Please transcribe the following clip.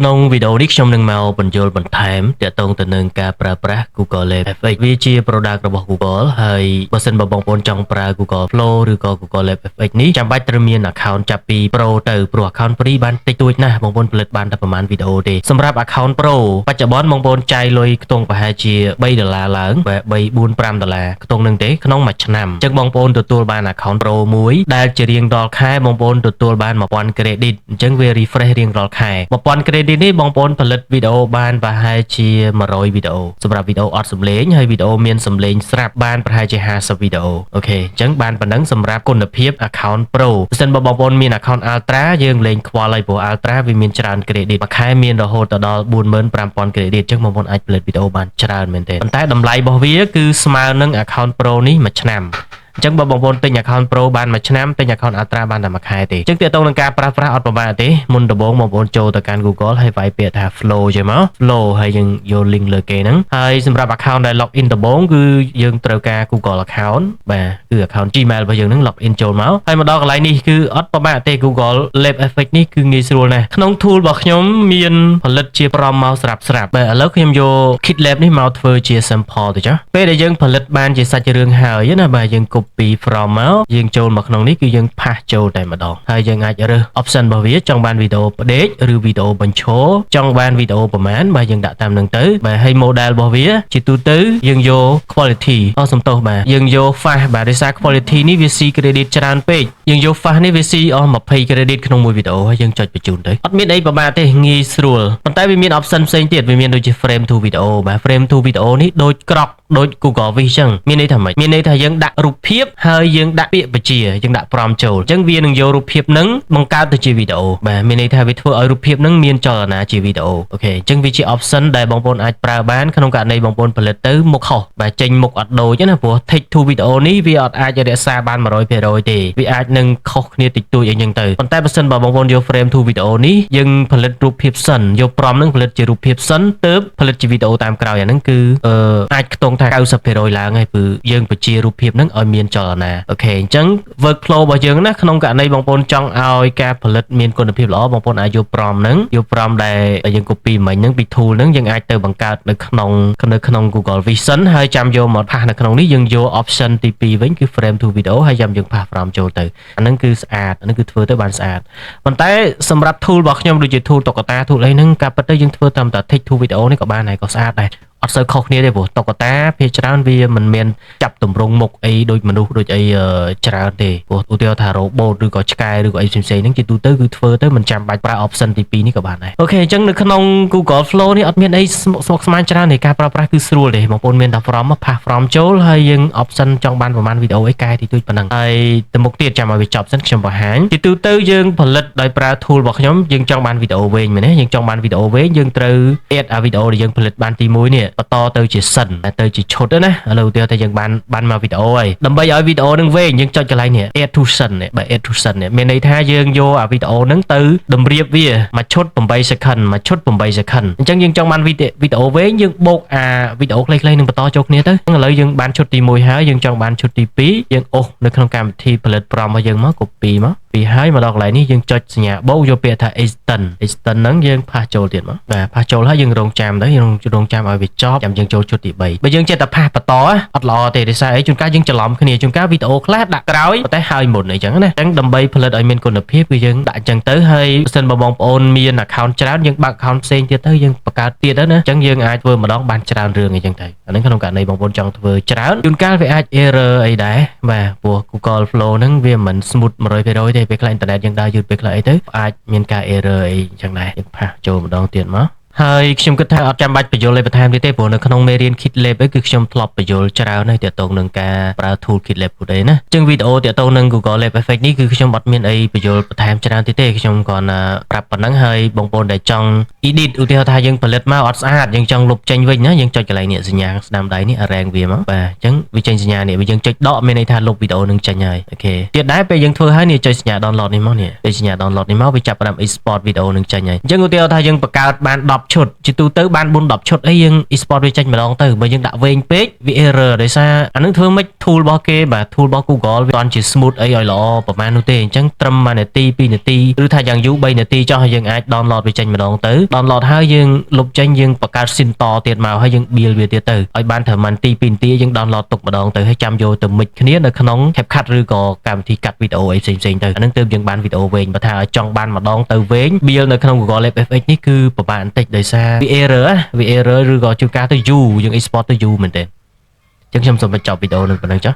ក្នុងវីដេអូនេះខ្ញុំនឹងមកបញ្យល់បន្ថែមទាក់ទងទៅនឹងការប្រើប្រាស់ Google Lab FX វាជា product របស់ Google ហើយបើសិនបើបងប្អូនចង់ប្រើ Google Flow ឬក៏ Google Lab FX នេះចាំបាច់ត្រូវមាន account ចាប់ពី Pro ទៅព្រោះ account Free បានតិចតួចណាស់បងប្អូនផលិតបានតែប្រហែលវីដេអូទេសម្រាប់ account Pro បច្ចុប្បន្នបងប្អូនចាយលុយខ្ទង់ប្រហែលជា$3ឡើងបែ3 4 $5ខ្ទង់នឹងទេក្នុងមួយឆ្នាំអញ្ចឹងបងប្អូនទទួលបាន account Pro មួយដែលជារៀងរាល់ខែបងប្អូនទទួលបាន 1000 credit អញ្ចឹងវា refresh រៀងរាល់ខែ 1000 credit នេះបងប្អូនផលិតវីដេអូបានប្រហែលជា100វីដេអូសម្រាប់វីដេអូអត់សំឡេងហើយវីដេអូមានសំឡេងស្រាប់បានប្រហែលជា50វីដេអូអូខេអញ្ចឹងបានប៉ុណ្ណឹងសម្រាប់គុណភាព account Pro បើសិនបើបងប្អូនមាន account Ultra យើងលេងខ្វល់ហើយព្រោះ Ultra វាមានច្រើន credit មួយខែមានរហូតដល់ 45000 credit អញ្ចឹងបងប្អូនអាចផលិតវីដេអូបានច្រើនមែនទេប៉ុន្តែតម្លៃរបស់វាគឺស្មើនឹង account Pro នេះមួយឆ្នាំអញ្ចឹងបើបងប្អូនទិញ account Pro បានមួយឆ្នាំទិញ account Ultra បានតែមួយខែទេអញ្ចឹងទាក់ទងនឹងការប្រើប្រាស់អត់ពិបាកទេមុនដំបូងបងប្អូនចូលទៅកាន់ Google ហើយវាយពាក្យថា Flow ចេះមក Flow ហើយយើងយក link លើគេហ្នឹងហើយសម្រាប់ account ដែល login ដំបូងគឺយើងត្រូវការ Google account បាទគឺ account Gmail របស់យើងហ្នឹង login ចូលមកហើយមកដល់កន្លែងនេះគឺអត់ពិបាកទេ Google Lab FX នេះគឺងាយស្រួលណាស់ក្នុង tool របស់ខ្ញុំមានផលិតជា prompt មកស្រាប់បាទឥឡូវខ្ញុំយក Kit Lab នេះមកធ្វើជា sample ទៅចាពេលដែលយើងផលិតបានជាសាច់រឿងហើយណាបាទយើងcopy from មកយើងចូលមកក្នុងនេះគឺយើងផាសចូលតែម្ដងហើយយើងអាចរើស option របស់វាចង់បានវីដេអូផ្ដេកឬវីដេអូបញ្ឈរចង់បានវីដេអូប្រមាណបាទយើងដាក់តាមនឹងទៅបាទហើយ model របស់វាជាទូទៅយើងយក quality សំទោសបាទយើងយក fast បាទដោយសារ quality នេះវាស៊ី credit ច្រើនពេកយើងយក fast នេះវាស៊ីអស់20 credit ក្នុងមួយវីដេអូហើយយើងចុចបញ្ជូនទៅអត់មានអីពិបាកទេងាយស្រួលប៉ុន្តែវាមាន option ផ្សេងទៀតវាមានដូចជា frame to video បាទ frame to video នេះដូចក្រក់ដូច Google Vis ចឹងមានន័យថាម៉េចមានន័យថាយើងដាក់រូបភាពហើយយើងដាក់ពាក្យបញ្ជាយើងដាក់ prompt ចូលអញ្ចឹងវានឹងយករូបភាពហ្នឹងបង្កើតទៅជាវីដេអូបាទមានន័យថាវាធ្វើឲ្យរូបភាពហ្នឹងមានចលនាជាវីដេអូអូខេអញ្ចឹងវាជា option ដែលបងប្អូនអាចប្រើបានក្នុងករណីបងប្អូនផលិតទៅមុខខុសបាទចេញមុខអត់ដូចណាព្រោះ text to video នេះវាអត់អាចរក្សាបាន 100% ទេវាអាចនឹងខុសគ្នាតិចតួចអីចឹងទៅប៉ុន្តែបើសិនបើបងប្អូនយក frame to video នេះយើងផលិតរូបភាពសិនយក prompt ហ្នឹងផលិតជារូបភាពសិនទើបផលិតជាវីដេអូតាមក្រោយអាហ្នឹងគឺអាចខ្ទង់ថា 90% ឡើងហើយព្រោះយើងបញ្ជារូបភាពហ្នឹងឲ្យមានចលនាអូខេអញ្ចឹង workflow របស់យើងណាក្នុងករណីបងប្អូនចង់ឲ្យការផលិតមានគុណភាពល្អបងប្អូនអាចយក prompt ហ្នឹងយក prompt ដែលយើង copy មិញហ្នឹងពី tool ហ្នឹងយើងអាចទៅបង្កើតនៅក្នុង Google Vision ហើយចាំយកមកផាសនៅក្នុងនេះយើងយក option ទី2វិញគឺ frame to video ហើយចាំយើងផាស prompt ចូលទៅអាហ្នឹងគឺស្អាតអាហ្នឹងគឺធ្វើទៅបានស្អាតប៉ុន្តែសម្រាប់ tool របស់ខ្ញុំដូចជា tool តុក្កតា tool អីហ្នឹងការពិតទៅយើងធ្វើតាមតែ text to video នេះក៏បានដែរក៏ស្អាតដែរអត់សូវខុសគ្នាទេព្រោះតុក្កតាភាគច្រើនវាមិនមានចាប់ទម្រង់មុខអីដូចមនុស្សដូចអីច្រើនទេព្រោះឧទាហរណ៍ថា robot ឬក៏ឆ្កែឬក៏អីផ្សេងៗហ្នឹងជាទូទៅគឺធ្វើទៅមិនចាំបាច់ប្រើ option ទី2នេះក៏បានដែរអូខេអញ្ចឹងនៅក្នុង Google Flow នេះអត់មានអីស្មុគស្មាញច្រើនទេការប្រើប្រាស់គឺស្រួលទេបងប្អូនមានតែ from ផាស from ចូលហើយយើង option ចង់បានប្រហែលវីដេអូអីកែតិចតួចប៉ុណ្ណឹងហើយទៅមុខទៀតចាំឲ្យវាចប់សិនខ្ញុំបង្ហាញជាទូទៅយើងផលិតដោយប្រើ tool របស់ខ្ញុំយើងចង់បានវីដេអូវែងមែនទេយើងចង់បានវីដេអូវែងយើងត្រូវ add អាវីដេអូដែលយើងផលិតបានទី1នេះបន្តទៅជាសិនទៅជាឈុតណាឥឡូវឧទាហរណ៍ថាយើងបានមកវីដេអូហើយដើម្បីឲ្យវីដេអូនឹងវែងយើងចុចកន្លែងនេះ add to send នេះបាទ add to send នេះមានន័យថាយើងយកអាវីដេអូហ្នឹងទៅតម្រៀបវាមួយឈុត8 second មួយឈុត8 second អញ្ចឹងយើងចង់បានវីដេអូវែងយើងបូកអាវីដេអូខ្លីៗនឹងបន្តចូលគ្នាទៅឥឡូវយើងបានឈុតទី1ហើយយើងចង់បានឈុតទី2យើងអូសនៅក្នុងកម្មវិធីផលិត prompt របស់យើងមក copy មកពីហើយមកដល់កន្លែងនេះយើងចុចសញ្ញាបូកយកពាក្យថា extend ហ្នឹងយើងផាសចូលទៀតមកបាទផាសចូលហើយយើងរងចាំទៅយើងរងចាំឲ្យវាចប់ចាំយើងចូលឈុតទី3បើយើងចេះតែផាសបន្តអត់ល្អទេដោយសារអីជួនកាលយើងច្រឡំគ្នាជួនកាលវីដេអូខ្លះដាក់ក្រោយតែហើយមុនអីចឹងណាអញ្ចឹងដើម្បីផលិតឲ្យមានគុណភាពគឺយើងដាក់អញ្ចឹងទៅហើយបើសិនបងប្អូនមាន account ច្រើនយើងបើក account ផ្សេងទៀតទៅយើងបង្កើតទៀតទៅណាអញ្ចឹងយើងអាចធ្វើម្ដងបានច្រើនរឿងអីចឹងទៅអាហ្នឹងក្នុងករណីបងប្អូនចង់ធ្វើច្រើនជួនកាលវាអាច error អីដែរបាទព្រោះ Google Flow ហ្នឹងវាមិន smooth 100%ទេពេលខ្លះអ៊ីនធឺណិតយើងដើរយឺតពេលខ្លះអីទៅអាចមានការ error អីចឹងដែរយើងផាសចូលម្ដងទៀតមកហើយខ្ញុំគិតថាអត់ចាំបាច់បញ្យល់លេខបន្ថែមទៀតទេព្រោះនៅក្នុងមេរៀន Kit Lab គឺខ្ញុំធ្លាប់បញ្យល់ច្រើនហើយទាក់ទងនឹងការប្រើ tool Kit Lab ពួកនេះណាអញ្ចឹងវីដេអូទាក់ទងនឹង Google Lab FX នេះគឺខ្ញុំអត់មានអីបញ្យល់បន្ថែមច្រើនទៀតទេខ្ញុំគ្រាន់តែប្រាប់ប៉ុណ្ណឹងហើយបងប្អូនដែលចង់ edit ឧទាហរណ៍ថាយើងផលិតមកអត់ស្អាតយើងចង់លុបចេញវិញណាយើងចុចកន្លែងនេះសញ្ញាស្នាមដៃនេះរែងវាមកបាទអញ្ចឹងវាចេញសញ្ញានេះបើយើងចុចដកមានន័យថាលុបវីដេអូនឹងចេញហើយអូខេទៀតដែរពេលយើងធ្វើហើយនេះចុចសញ្ញា download នេះមកនេះពេលសញ្ញា download នេះមកវាចាប់ផ្ដើម export វីដេអូនឹងចេញហើយអញ្ចឹងឧទាហរណ៍ថាយើងបង្កើតបាន 10 ឈុតជាទូទៅបាន4 10ឈុតអីយើង export វាចេញម្ដងទៅបើយើងដាក់វែងពេកវា error ដោយសារអានឹងធ្វើមិន tool របស់គេបាទ tool របស់ Google វាអត់ជា smooth អីឲ្យល្អប្រហែលនោះទេអញ្ចឹងត្រឹម1នាទី2នាទីឬថាយ៉ាងយូរ3នាទីចុះហើយយើងអាច download វាចេញម្ដងទៅ download ហើយយើងលុបចេញយើងបង្កើត sync តទៀតមកហើយយើង build វាទៀតទៅឲ្យបានត្រឹម1នាទី2នាទីយើង download ទុកម្ដងទៅហើយចាំយកទៅ mix គ្នានៅក្នុង CapCut ឬក៏កម្មវិធីកាត់វីដេអូអីផ្សេងៗទៅអានឹងទើបយើងបានវីដេអូវែងបើថាឲ្យចង់បានម្ដងទៅវែង build នៅក្នុង Google Lab FX នេះគឺពិបាកបន្តិចដោយសារវា error វា error ឬក៏ជួនកាលទៅយូរយើង export ទៅយូរមែនទេអញ្ចឹងខ្ញុំសូមបញ្ចប់វីដេអូនឹងប៉ុណ្្នឹងចុះ